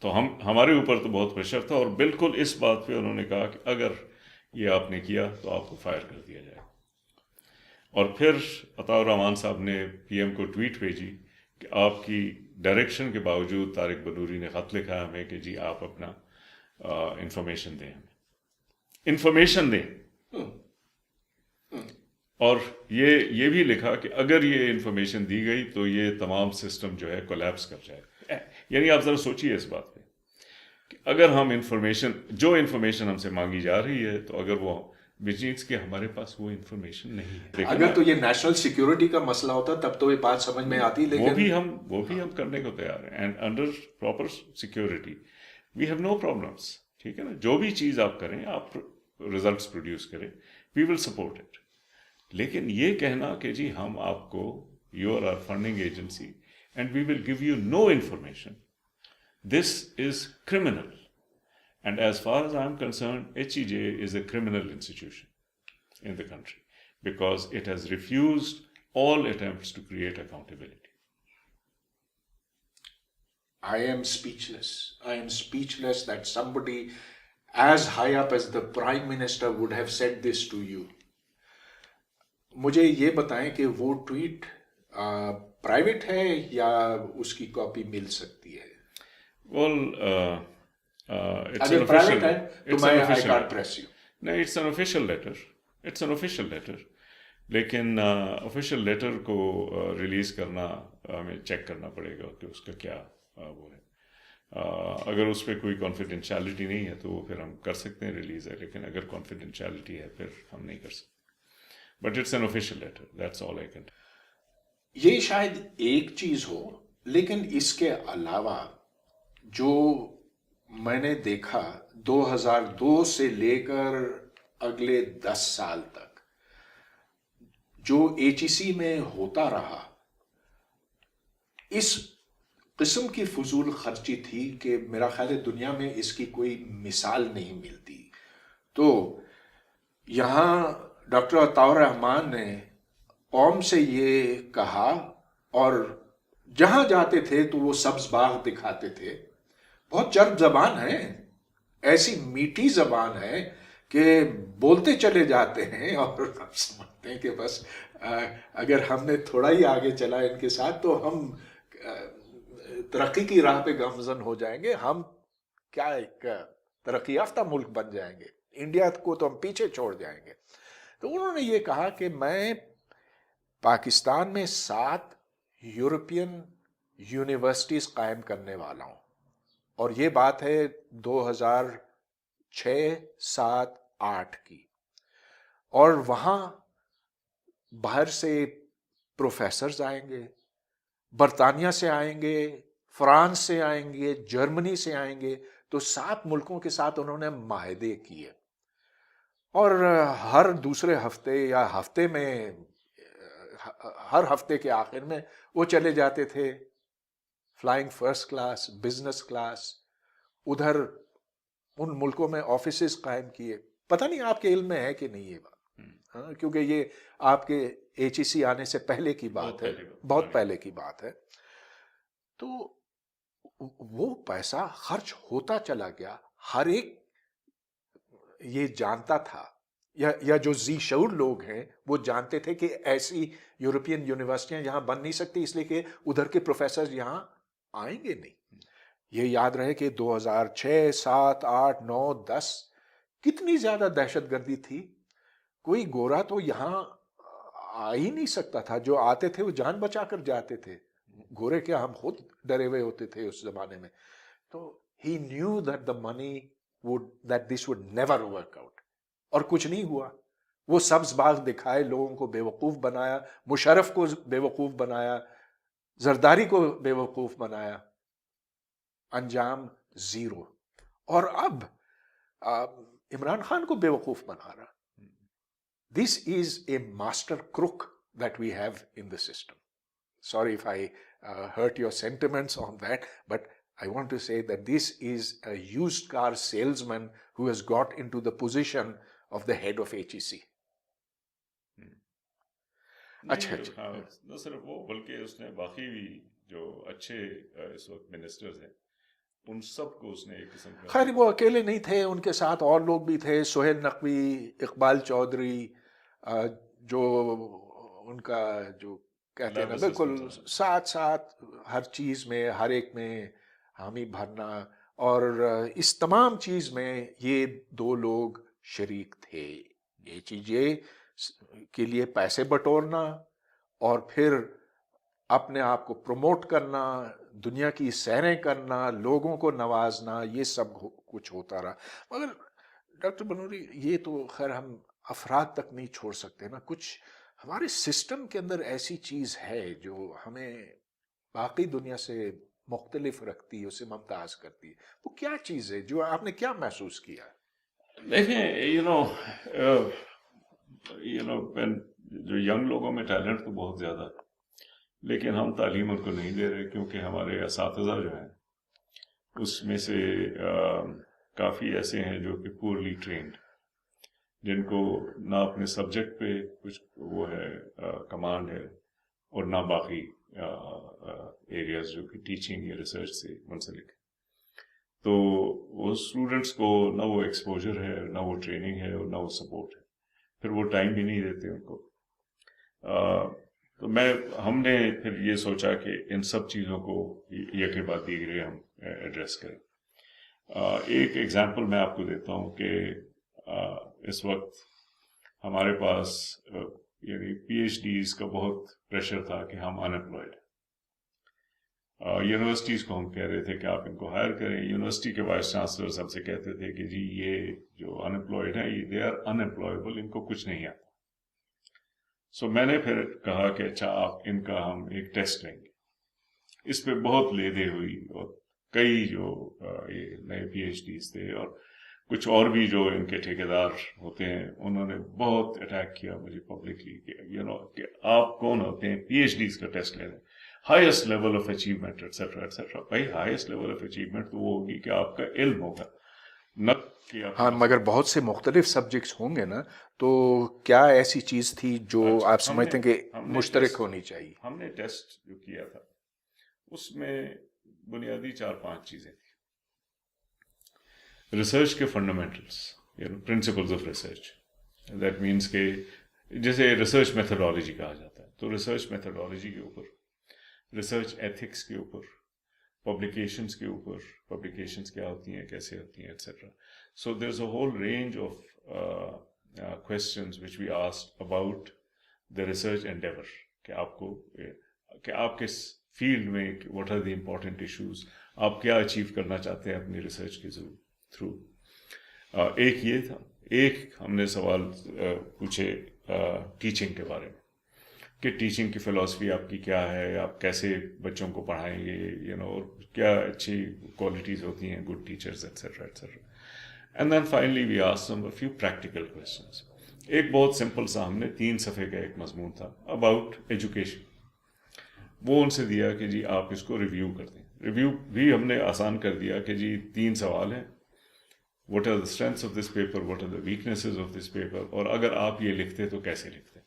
[SPEAKER 2] تو ہمارے اوپر تو بہت پریشر تھا، اور بالکل اس بات پہ انہوں نے کہا کہ اگر یہ آپ نے کیا تو آپ کو فائر کر دیا جائے. اور پھر عطاء الرحمان صاحب نے پی ایم کو ٹویٹ بھیجی کہ آپ کی ڈائریکشن کے باوجود طارق بنوری نے خط لکھا ہمیں کہ جی آپ اپنا انفارمیشن دیں، ہمیں انفارمیشن دیں. اور یہ بھی لکھا کہ اگر یہ انفارمیشن دی گئی تو یہ تمام سسٹم جو ہے کولیپس کر جائے. یعنی آپ ذرا سوچیے اس بات پہ کہ اگر ہم جو انفارمیشن ہم سے مانگی جا رہی ہے، تو اگر وہ بجنس کے ہمارے پاس وہ انفارمیشن نہیں ہے.
[SPEAKER 3] اگر تو یہ نیشنل سیکیورٹی کا مسئلہ ہوتا تب تو یہ بات سمجھ میں آتی، لیکن
[SPEAKER 2] وہ بھی ہم کرنے کو تیار ہیں. And under proper security we have no problems. ٹھیک ہے نا، جو بھی چیز آپ کریں، آپ ریزلٹس پروڈیوس کریں، وی ول سپورٹ اٹ. لیکن یہ کہنا کہ جی ہم آپ کو، you are funding agency and we will give you no information, this is criminal. And as far as I'm concerned, HEJ is a criminal institution in the country because it has refused all attempts to create accountability.
[SPEAKER 3] I am speechless. I am speechless that somebody as high up as the Prime Minister would have said this to you. مجھے یہ بتائیں کہ وہ tweet private ہے یا اس کی copy مل سکتی ہے؟
[SPEAKER 2] Well, it's
[SPEAKER 3] اگر
[SPEAKER 2] an
[SPEAKER 3] پرائیویٹ
[SPEAKER 2] official.
[SPEAKER 3] ہے تو
[SPEAKER 2] It's
[SPEAKER 3] میں
[SPEAKER 2] an
[SPEAKER 3] I
[SPEAKER 2] official.
[SPEAKER 3] can't press you.
[SPEAKER 2] No, it's an official letter. It's an official letter. لیکن official letter کو ریلیز کرنا ہمیں چیک کرنا پڑے گا کہ اس کا کیا وہ ہے. اگر اس پہ کوئی کانفیڈینشیلٹی نہیں ہے تو وہ پھر ہم کر سکتے ہیں ریلیز ہے، لیکن اگر کانفیڈینشیلٹی ہے پھر ہم نہیں کر سکتے. But it's an official letter, that's all I can.
[SPEAKER 3] یہ شاید ایک چیز ہو، لیکن اس کے علاوہ جو میں نے دیکھا 2002 سے لے کر اگلے 10 سال تک جو HEC میں ہوتا رہا، اس قسم کی فضول خرچی تھی کہ میرا خیال ہے دنیا میں اس کی کوئی مثال نہیں ملتی. تو یہاں ڈاکٹر عطاء الرحمان نے قوم سے یہ کہا، اور جہاں جاتے تھے تو وہ سبز باغ دکھاتے تھے. بہت چرب زبان ہے، ایسی میٹھی زبان ہے کہ بولتے چلے جاتے ہیں، اور ہم سمجھتے ہیں کہ بس اگر ہم نے تھوڑا ہی آگے چلا ان کے ساتھ تو ہم ترقی کی راہ پہ گامزن ہو جائیں گے، ہم کیا ایک ترقی یافتہ ملک بن جائیں گے، انڈیا کو تو ہم پیچھے چھوڑ جائیں گے. تو انہوں نے یہ کہا کہ میں پاکستان میں 7 یورپین یونیورسٹیز قائم کرنے والا ہوں، اور یہ بات ہے 2006 7 8 کی. اور وہاں باہر سے پروفیسرز آئیں گے، برطانیہ سے آئیں گے، فرانس سے آئیں گے، جرمنی سے آئیں گے. تو 7 ملکوں کے ساتھ انہوں نے معاہدے کیے، اور ہر دوسرے ہفتے یا ہفتے میں، ہر ہفتے کے آخر میں وہ چلے جاتے تھے flying first class, business class. ادھر ان ملکوں میں آفیسز قائم کیے. پتہ نہیں آپ کے علم میں ہے کہ نہیں یہ بات، ہاں، کیونکہ یہ آپ کے HEC آنے سے پہلے کی بات ہے، بہت پہلے کی بات ہے. تو وہ پیسہ خرچ ہوتا چلا گیا. ہر ایک یہ جانتا تھا، یا جو ذی شعور لوگ ہیں وہ جانتے تھے کہ ایسی یورپین یونیورسٹیاں یہاں بن نہیں سکتی، اس لیے کہ ادھر کے پروفیسر یہاں آئیں گے نہیں. یہ یاد رہے کہ 2006 7 8 9 10 کتنی زیادہ دہشت گردی تھی. کوئی گورا تو یہاں آ ہی نہیں سکتا تھا، جو آتے تھے وہ جان بچا کر جاتے تھے. گورے کیا، ہم خود ڈرے ہوئے ہوتے تھے اس زمانے میں. تو he knew that the money that this would never work out. اور کچھ نہیں ہوا. وہ سبز باغ دکھائے، لوگوں کو بیوقوف بنایا، مشرف کو بیوقوف بنایا، زرداری کو بیوقوف بنایا، انجام زیرو. اور اب عمران خان کو بیوقوف بنا رہا. This is a master crook that we have in the system. Sorry if I hurt your sentiments on that, but I want to say that this is a used car salesman who has got into the position of the head of HEC. اچھا
[SPEAKER 2] نہ صرف وہ، بلکہ اس نے باقی بھی جو اچھے اس وقت منسٹرز ہیں ان سب کو اس نے ایک قسم کا
[SPEAKER 3] خیر وہ اکیلے نہیں تھے، ان کے ساتھ اور لوگ بھی تھے، سہیل نقوی، اقبال چودھری، جو ان کا جو کہتے ہیں نا
[SPEAKER 2] Laboratory
[SPEAKER 3] بالکل
[SPEAKER 2] systems.
[SPEAKER 3] ساتھ ساتھ ہر چیز میں، ہر ایک میں حامی بھرنا، اور اس تمام چیز میں یہ دو لوگ شریک تھے. یہ چیزیں کے لیے پیسے بٹورنا اور پھر اپنے آپ کو پروموٹ کرنا، دنیا کی سیریں کرنا، لوگوں کو نوازنا، یہ سب کچھ ہوتا رہا. مگر ڈاکٹر بنوری یہ تو خیر ہم افراد تک نہیں چھوڑ سکتے نا، کچھ ہمارے سسٹم کے اندر ایسی چیز ہے جو ہمیں باقی دنیا سے مختلف رکھتی ہے، اسے ممتاز کرتی ہے. وہ کیا چیز ہے جو آپ نے کیا محسوس کیا؟
[SPEAKER 2] دیکھیں جو ینگ لوگوں میں ٹیلنٹ تو بہت زیادہ ہے، لیکن ہم تعلیم ان کو نہیں دے رہے، کیونکہ ہمارے اساتذہ جو ہیں اس میں سے کافی ایسے ہیں جو کہ پورلی ٹرینڈ، جن کو نہ اپنے سبجیکٹ پہ کچھ وہ ہے کمانڈ ہے، اور نہ باقی ایریاز جو کہ ٹیچنگ یا ریسرچ سے منسلک. تو وہ اسٹوڈنٹس کو نہ وہ ایکسپوجر ہے، نہ وہ ٹریننگ ہے، اور نہ وہ سپورٹ ہے، پھر وہ ٹائم بھی نہیں دیتے ان کو. تو ہم نے پھر یہ سوچا کہ ان سب چیزوں کو یکے بعد دیگرے ہم ایڈریس کریں. ایک ایگزامپل میں آپ کو دیتا ہوں کہ اس وقت ہمارے پاس یعنی پی ایچ ڈیز کا بہت پریشر تھا کہ ہم ان امپلائڈ. یونیورسٹیز کو ہم کہہ رہے تھے کہ آپ ان کو ہائر کریں. یونیورسٹی کے وائس چانسلرز ہم سے کہتے تھے کہ جی یہ جو ان امپلائڈ ہیں دے آر ان امپلائیبل، ان کو کچھ نہیں آتا. سو میں نے پھر کہا کہ اچھا آپ ان کا ہم ایک ٹیسٹ لیں گے. اس پہ بہت لے دے ہوئی، اور کئی جو یہ نئے پی ایچ ڈیز تھے اور کچھ اور بھی جو ان کے ٹھیکیدار ہوتے ہیں، انہوں نے بہت اٹیک کیا مجھے پبلکلی کہ آپ کون ہوتے ہیں پی ایچ ڈیز کا ٹیسٹ لے رہے ہیں، highest level of achievement etcetera etcetera. بھائی ہائیسٹ لیول آف اچیومنٹ تو وہ ہوگی کہ آپ کا علم ہوگا، نہ کہ آپ
[SPEAKER 3] ہاں مگر بہت سے مختلف سبجیکٹس ہوں گے نا، تو کیا ایسی چیز تھی جو آپ سمجھتے ہیں کہ مشترک ہونی چاہیے؟
[SPEAKER 2] ہم نے ٹیسٹ جو کیا تھا اس میں بنیادی 4-5 چیزیں تھیں. ریسرچ کے fundamentals, principles of research. That means کہ جیسے ریسرچ میتھڈالوجی کہا جاتا ہے، تو ریسرچ میتھڈالوجی کے اوپر، ریسرچ ایتھکس کے اوپر، پبلیکیشنس کے اوپر، پبلیکیشنس کیا ہوتی ہیں، کیسے ہوتی ہیں، et cetera. So there is a whole range of questions which we asked about the research endeavor، کہ آپ کس فیلڈ میں what are the important issues، آپ کیا اچیو کرنا چاہتے ہیں اپنی ریسرچ کے تھرو. ایک یہ تھا. ایک ہم نے سوال پوچھے ٹیچنگ کے بارے میں، کہ ٹیچنگ کی فلاسفی آپ کی کیا ہے، آپ کیسے بچوں کو پڑھائیں گے، اور کیا اچھی کوالٹیز ہوتی ہیں good teachers etcetera etcetera. And then finally we asked them a few practical questions. ایک بہت سمپل سا ہم نے 3 صفحے کا ایک مضمون تھا اباؤٹ ایجوکیشن، وہ ان سے دیا کہ جی آپ اس کو ریویو کر دیں. ریویو بھی ہم نے آسان کر دیا کہ جی 3 سوال ہیں، what are the strengths of this paper, what are the weaknesses of this paper, اور اگر آپ یہ لکھتے تو کیسے لکھتے.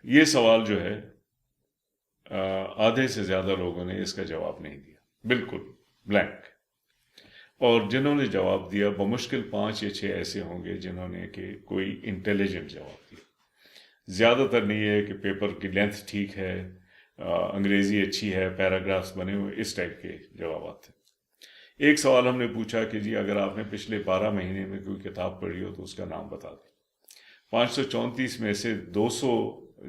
[SPEAKER 2] یہ سوال جو ہے آدھے سے زیادہ لوگوں نے اس کا جواب نہیں دیا، بالکل بلینک. اور جنہوں نے جواب دیا بمشکل 5 یا 6 ایسے ہوں گے جنہوں نے کہ کوئی انٹیلیجنٹ جواب دیا. زیادہ تر نہیں ہے کہ پیپر کی لینتھ ٹھیک ہے، انگریزی اچھی ہے، پیراگرافس بنے ہوئے، اس ٹائپ کے جوابات تھے. ایک سوال ہم نے پوچھا کہ جی اگر آپ نے پچھلے 12 مہینے میں کوئی کتاب پڑھی ہو تو اس کا نام بتا دیں. 534 میں سے 200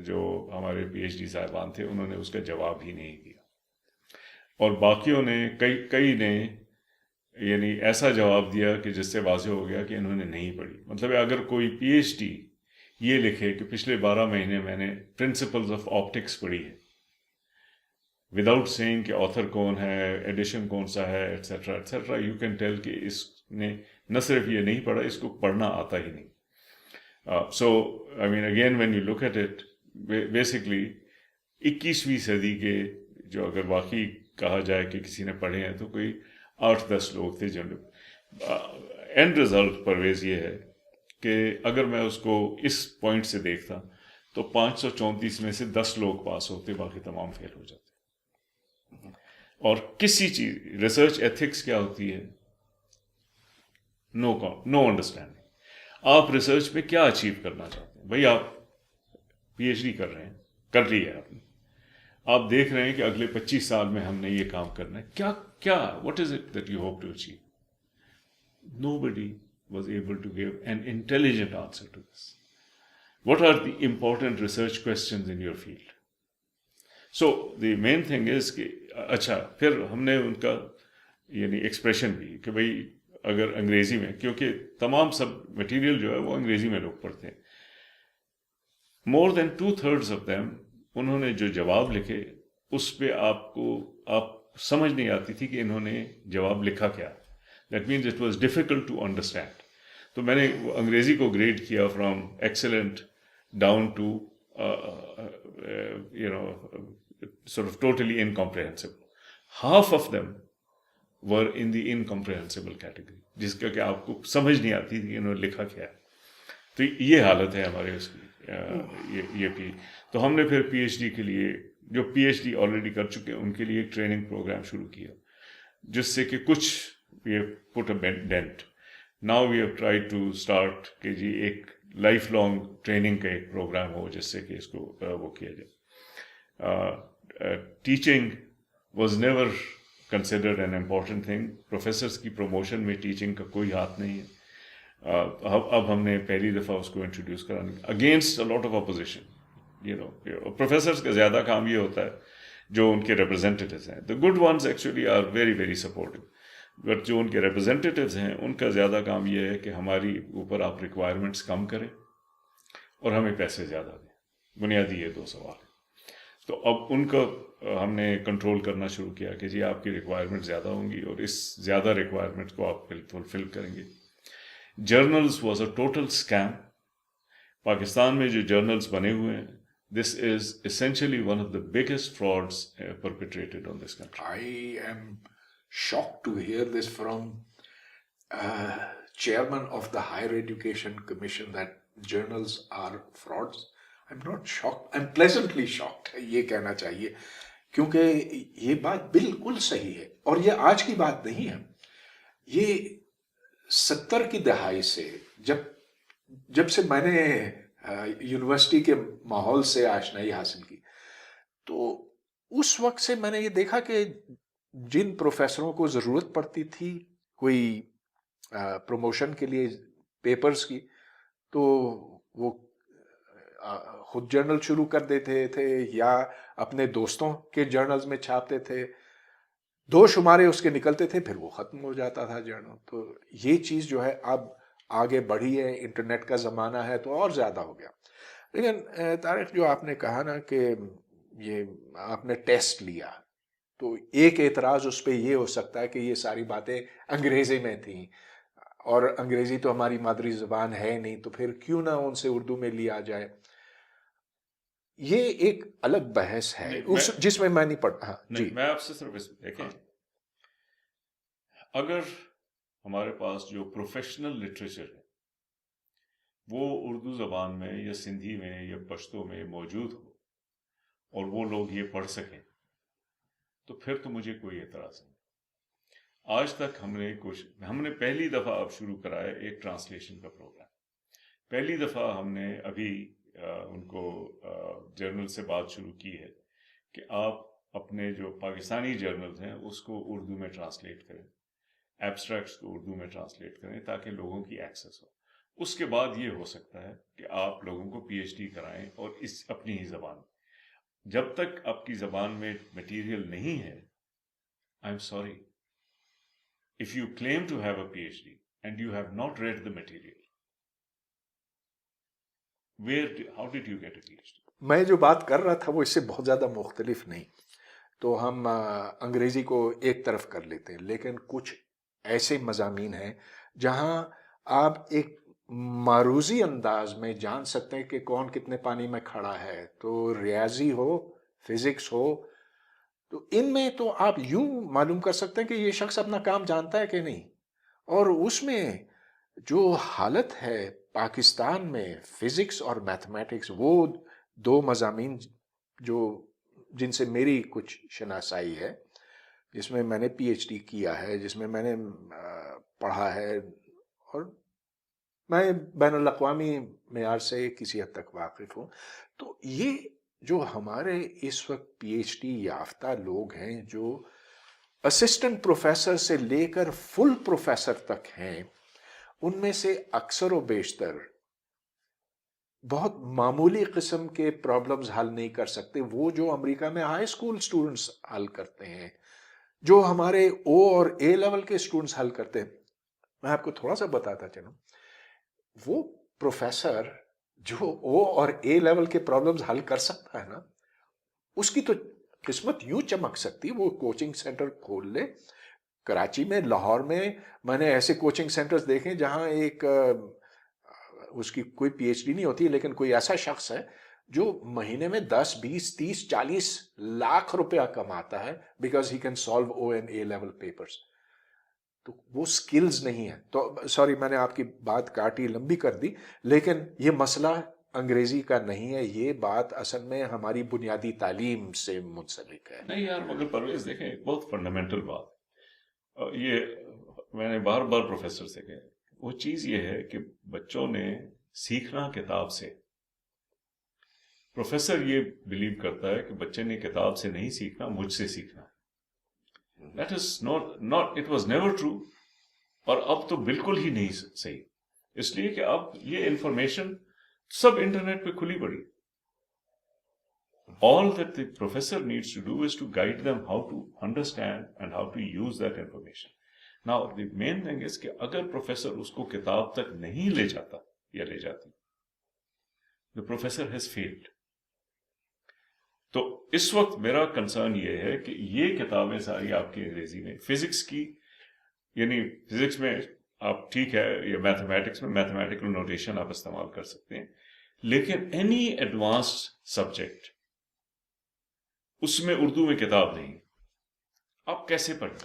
[SPEAKER 2] جو ہمارے پی ایچ ڈی صاحبان تھے انہوں نے اس کا جواب ہی نہیں دیا، اور باقیوں نے کئی نے یعنی ایسا جواب دیا کہ جس سے واضح ہو گیا کہ انہوں نے نہیں پڑھی. مطلب اگر کوئی پی ایچ ڈی یہ لکھے کہ پچھلے 12 مہینے میں نے پرنسپلز آف آپٹکس پڑھی ہے، وداؤٹ سینگ کہ آتھر کون ہے، ایڈیشن کون سا ہے، et cetera et cetera, you can tell کہ اس نے نہ صرف یہ نہیں پڑھا، اس کو پڑھنا آتا ہی نہیں. So I mean again when you look at it, basically 21ویں صدی کے جو اگر واقعی کہا جائے کہ کسی نے پڑھے ہیں تو کوئی 8-10 لوگ تھے. جن اینڈ رزلٹ پرویز یہ ہے کہ اگر میں اس کو اس پوائنٹ سے دیکھتا تو 534 میں سے 10 لوگ پاس ہوتے، باقی تمام فیل ہو جاتے. اور کسی چیز ریسرچ ایتھکس کیا ہوتی ہے؟ نو انڈرسٹینڈنگ. آپ ریسرچ میں کیا اچیو کرنا چاہتے ہیں؟ بھائی آپ پی ایچ ڈی کر رہے ہیں, کر لی ہے آپ نے, آپ دیکھ رہے ہیں کہ اگلے 25 سال میں ہم نے یہ کام کرنا ہے, کیا what is it that you hope to achieve? Nobody was able to give an intelligent answer to this. What are the important research questions in your field? So the main thing is کہ اچھا پھر ہم نے ان کا یعنی expression بھی کہ بھائی اگر انگریزی میں, کیونکہ تمام سب مٹیریل جو ہے وہ انگریزی میں لوگ پڑھتے ہیں, مور دین 2/3 آف دیم انہوں نے جو جواب لکھے اس پہ آپ سمجھ نہیں آتی تھی کہ انہوں نے جواب لکھا کیا. That means it was difficult to understand. تو میں نے انگریزی کو گریڈ کیا from excellent down to sort of totally incomprehensible. Half of them were in the incomprehensible category, جس کا کہ آپ کو سمجھ نہیں آتی تھی کہ انہوں نے لکھا کیا ہے. تو یہ حالت ہے ہمارے اس کی یہ تو ہم نے پھر پی ایچ ڈی کے لیے, جو پی ایچ ڈی آلریڈی کر چکے ہیں ان کے لیے ایک ٹریننگ پروگرام شروع کیا, جس سے کہ کچھ we have put a dent. Now we have tried to start کہ جی ایک لائف لانگ ٹریننگ کا ایک پروگرام ہو جس سے کہ اس کو وہ کیا جائے. Teaching was never considered an important thing. Professors کی پروموشن میں ٹیچنگ کا کوئی ہاتھ نہیں ہے. اب ہم نے پہلی دفعہ اس کو انٹروڈیوس کرانے against a lot of opposition. Professors کا زیادہ کام یہ ہوتا ہے جو ان کے ریپرزینٹیوز ہیں. The good ones actually are very very supportive, but جو ان کے ریپرزینٹیوز ہیں ان کا زیادہ کام یہ ہے کہ ہماری اوپر آپ ریکوائرمنٹس کم کریں اور ہمیں پیسے زیادہ دیں. بنیادی یہ دو سوال ہیں. تو اب ان کا ہم نے کنٹرول کرنا شروع کیا کہ جی آپ کی ریکوائرمنٹ زیادہ ہوں گی اور اس زیادہ ریکوائرمنٹ کو آپ فلفل کریں گے. Generals was a total scheme. Pakistan میں جو جرنلز بنے ہوئے ہیں, this is essentially one of the biggest frauds perpetrated on this country.
[SPEAKER 3] I am shocked to hear this from chairman of the Higher Education Commission that journals are frauds. I'm not shocked, I'm pleasantly shocked. یہ کہنا چاہیے کیونکہ یہ بات بالکل صحیح ہے اور یہ آج کی بات نہیں ہے. یہ 70 کی دہائی سے جب سے میں نے یونیورسٹی کے ماحول سے آشنائی حاصل کی, تو اس وقت سے میں نے یہ دیکھا کہ جن پروفیسروں کو ضرورت پڑتی تھی کوئی پروموشن کے لیے پیپرز کی, تو وہ خود جرنل شروع کر دیتے تھے یا اپنے دوستوں کے جرنلز میں چھاپتے تھے. 2 شمارے اس کے نکلتے تھے, پھر وہ ختم ہو جاتا تھا جرنل. تو یہ چیز جو ہے اب آگے بڑھی ہے, انٹرنیٹ کا زمانہ ہے تو اور زیادہ ہو گیا. لیکن طارق جو آپ نے کہا نا کہ یہ آپ نے ٹیسٹ لیا, تو ایک اعتراض اس پہ یہ ہو سکتا ہے کہ یہ ساری باتیں انگریزی میں تھیں اور انگریزی تو ہماری مادری زبان ہے نہیں, تو پھر کیوں نہ ان سے اردو میں لیا جائے. یہ ایک الگ بحث ہے جس میں میں نہیں پڑھا. جی
[SPEAKER 2] میں آپ سے صرف دیکھیں, اگر ہمارے پاس جو پروفیشنل لٹریچر ہے وہ اردو زبان میں یا سندھی میں یا پشتو میں موجود ہو اور وہ لوگ یہ پڑھ سکیں, تو پھر تو مجھے کوئی اعتراض نہیں. آج تک ہم نے پہلی دفعہ اب شروع کرایا ایک ٹرانسلیشن کا پروگرام. پہلی دفعہ ہم نے ابھی ان کو جرنل سے بات شروع کی ہے کہ آپ اپنے جو پاکستانی جرنلز ہیں اس کو اردو میں ٹرانسلیٹ کریں, ایبسٹریکٹس کو اردو میں ٹرانسلیٹ کریں تاکہ لوگوں کی ایکسیس ہو. اس کے بعد یہ ہو سکتا ہے کہ آپ لوگوں کو پی ایچ ڈی کرائیں اور اس اپنی ہی زبان. جب تک آپ کی زبان میں مٹیریل نہیں ہے, I am sorry, if you claim to have a PhD and you have not read the material, how did you get a PhD?
[SPEAKER 3] میں جو بات کر رہا تھا وہ اس سے بہت زیادہ مختلف نہیں. تو ہم انگریزی کو ایک طرف کر لیتے ہیں, لیکن کچھ ایسے مضامین ہیں جہاں آپ ایک معروضی انداز میں جان سکتے ہیں کہ کون کتنے پانی میں کھڑا ہے. تو ریاضی ہو, فزکس ہو, تو ان میں تو آپ یوں معلوم کر سکتے ہیں کہ یہ شخص اپنا کام جانتا ہے کہ نہیں. اور اس میں جو حالت ہے پاکستان میں فزکس اور میتھمیٹکس, وہ 2 مضامین جن سے میری کچھ شناسائی ہے, جس میں میں نے پی ایچ ڈی کیا ہے، جس میں میں نے پڑھا ہے، اور میں بین الاقوامی معیار سے کسی حد تک واقف ہوں. تو یہ جو ہمارے اس وقت پی ایچ ڈی یافتہ لوگ ہیں، جو اسسٹنٹ پروفیسر سے لے کر فل پروفیسر تک ہیں، ان میں سے اکثر و بیشتر بہت معمولی قسم کے پرابلمز حل نہیں کر سکتے، وہ جو امریکہ میں ہائی اسکول اسٹوڈنٹس حل کرتے ہیں، جو ہمارے او اور اے لیول کے اسٹوڈنٹس حل کرتے ہیں. میں آپ کو تھوڑا سا بتاتا چلوں، وہ پروفیسر جو او اور اے لیول کے پرابلمز حل کر سکتا ہے نا، اس کی تو قسمت یوں چمک سکتی، وہ کوچنگ سینٹر کھول لے. کراچی میں، لاہور میں نے ایسے کوچنگ سینٹرز دیکھے جہاں ایک اس کی کوئی پی ایچ ڈی نہیں ہوتی، لیکن کوئی ایسا شخص ہے جو مہینے میں 10 20 30 40 لاکھ روپیہ کماتا ہے because he can solve O and a level papers. تو وہ سکلز نہیں ہیں. تو سوری، میں نے آپ کی بات کاٹی، لمبی کر دی، لیکن یہ مسئلہ انگریزی کا نہیں ہے، یہ بات اصل میں ہماری بنیادی تعلیم سے منسلک ہے.
[SPEAKER 2] نہیں یار، مگر پرویز دیکھیں، ایک بہت فنڈامنٹل بات، یہ میں نے بار بار پروفیسر سے کہا، وہ چیز یہ ہے کہ بچوں نے سیکھنا کتاب سے. پروفیسر یہ بلیو کرتا ہے کہ بچے نے کتاب سے نہیں سیکھنا، مجھ سے سیکھنا. That is not it was never true. اور اب تو بالکل ہی نہیں صحیح، اس لیے کہ اب یہ انفارمیشن سب انٹرنیٹ پہ کھلی پڑی. All that the professor needs to do is to guide them how to understand and how to use that information. Now, the main thing is کہ اگر پروفیسر اس کو کتاب تک نہیں لے جاتا یا لے جاتی، the professor has failed. تو اس وقت میرا کنسرن یہ ہے کہ یہ کتابیں ساری آپ کی انگریزی میں، فزکس کی، یعنی فزکس میں آپ ٹھیک ہے، یا میتھمیٹکس میں میتھمیٹیکل نوٹیشن آپ استعمال کر سکتے ہیں، لیکن اینی ایڈوانسڈ سبجیکٹ اس میں اردو میں کتاب نہیں. آپ کیسے پڑھیں؟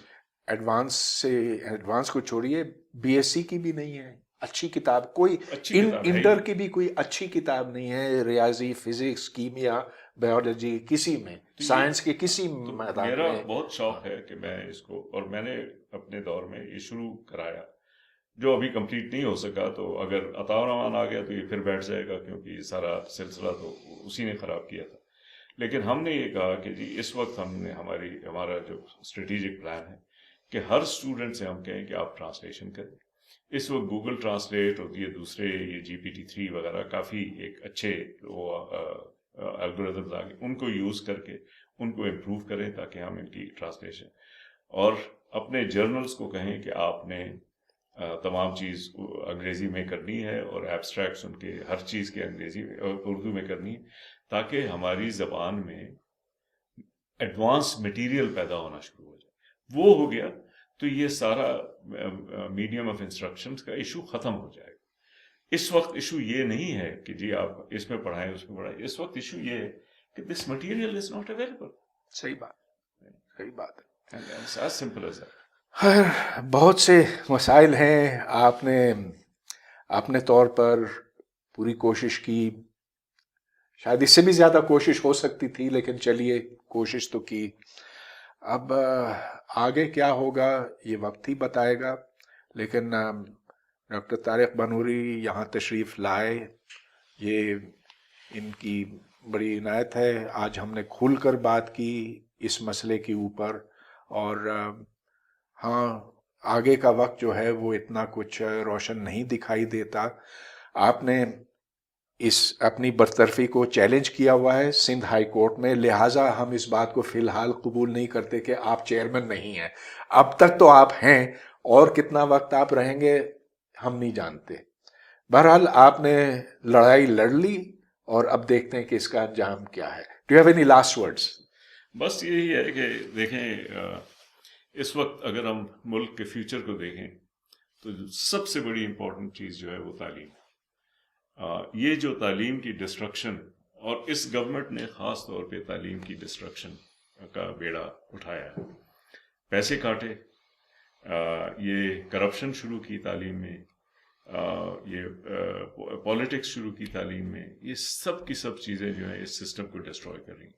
[SPEAKER 3] ایڈوانس کو چھوڑیے، بی ایس سی کی بھی نہیں ہے اچھی کتاب، کوئی
[SPEAKER 2] اچھی کتاب ہے
[SPEAKER 3] انٹر کی بھی کوئی اچھی کتاب نہیں ہے، ریاضی، فزکس، کیمیا، بایولوجی، کسی میں، سائنس کے کسی میدان
[SPEAKER 2] میرا
[SPEAKER 3] میں.
[SPEAKER 2] بہت شوق ہے کہ میں اس کو، اور میں نے اپنے دور میں یہ شروع کرایا، جو ابھی کمپلیٹ نہیں ہو سکا، تو اگر عطا الرحمان آ گیا تو یہ پھر بیٹھ جائے گا، کیونکہ یہ سارا سلسلہ تو اسی نے خراب کیا تھا. لیکن ہم نے یہ کہا کہ جی اس وقت ہم نے ہمارا جو اسٹریٹجک پلان ہے کہ ہر اسٹوڈنٹ سے ہم کہیں کہ آپ ٹرانسلیشن کریں. اس وقت گوگل ٹرانسلیٹ اور یہ دوسرے، یہ GPT-3 وغیرہ کافی ایک اچھے وہ الگوریدمز آ گئے، ان کو یوز کر کے ان کو امپروو کریں تاکہ ہم ان کی ٹرانسلیشن، اور اپنے جرنلز کو کہیں کہ آپ نے تمام چیز انگریزی میں کرنی ہے، اور ایبسٹریکٹس ان کے ہر چیز کے انگریزی میں اور اردو میں کرنی ہے، تاکہ ہماری زبان میں ایڈوانس مٹیریل پیدا ہونا شروع ہو جائے. وہ ہو گیا تو یہ سارا میڈیم آف انسٹرکشنز کا ایشو ختم ہو جائے گا. اس وقت ایشو یہ نہیں ہے کہ جی آپ اس میں پڑھائیں اس میں پڑھائیں، اس وقت ایشو یہ ہے کہ this material is not available.
[SPEAKER 3] صحیح بات ہے.
[SPEAKER 2] As simple as that.
[SPEAKER 3] بہت سے مسائل ہیں. آپ نے اپنے طور پر پوری کوشش کی، شاید اس سے بھی زیادہ کوشش ہو سکتی تھی، لیکن چلیے کوشش تو کی. اب آگے کیا ہوگا یہ وقت ہی بتائے گا، لیکن ڈاکٹر طارق بنوری یہاں تشریف لائے، یہ ان کی بڑی عنایت ہے. آج ہم نے کھل کر بات کی اس مسئلے کے اوپر، اور ہاں آگے کا وقت جو ہے وہ اتنا کچھ روشن نہیں دکھائی دیتا. آپ نے اس اپنی برطرفی کو چیلنج کیا ہوا ہے سندھ ہائی کورٹ میں، لہٰذا ہم اس بات کو فی الحال قبول نہیں کرتے کہ آپ چیئرمین نہیں ہیں. اب تک تو آپ ہیں، اور کتنا وقت آپ رہیں گے ہم نہیں جانتے. بہرحال آپ نے لڑائی لڑ لی، اور اب دیکھتے ہیں کہ اس کا انجام کیا ہے. Do you have any last words?
[SPEAKER 2] بس یہی ہے کہ دیکھیں، اس وقت اگر ہم ملک کے فیوچر کو دیکھیں تو سب سے بڑی امپورٹنٹ چیز جو ہے وہ تعلیم. یہ جو تعلیم کی ڈسٹرکشن، اور اس گورنمنٹ نے خاص طور پہ تعلیم کی ڈسٹرکشن کا بیڑا اٹھایا ہے. پیسے کاٹے، یہ کرپشن شروع کی تعلیم میں، یہ پالیٹکس شروع کی تعلیم میں، یہ سب کی سب چیزیں جو ہیں اس سسٹم کو ڈسٹروائے کر رہی ہیں.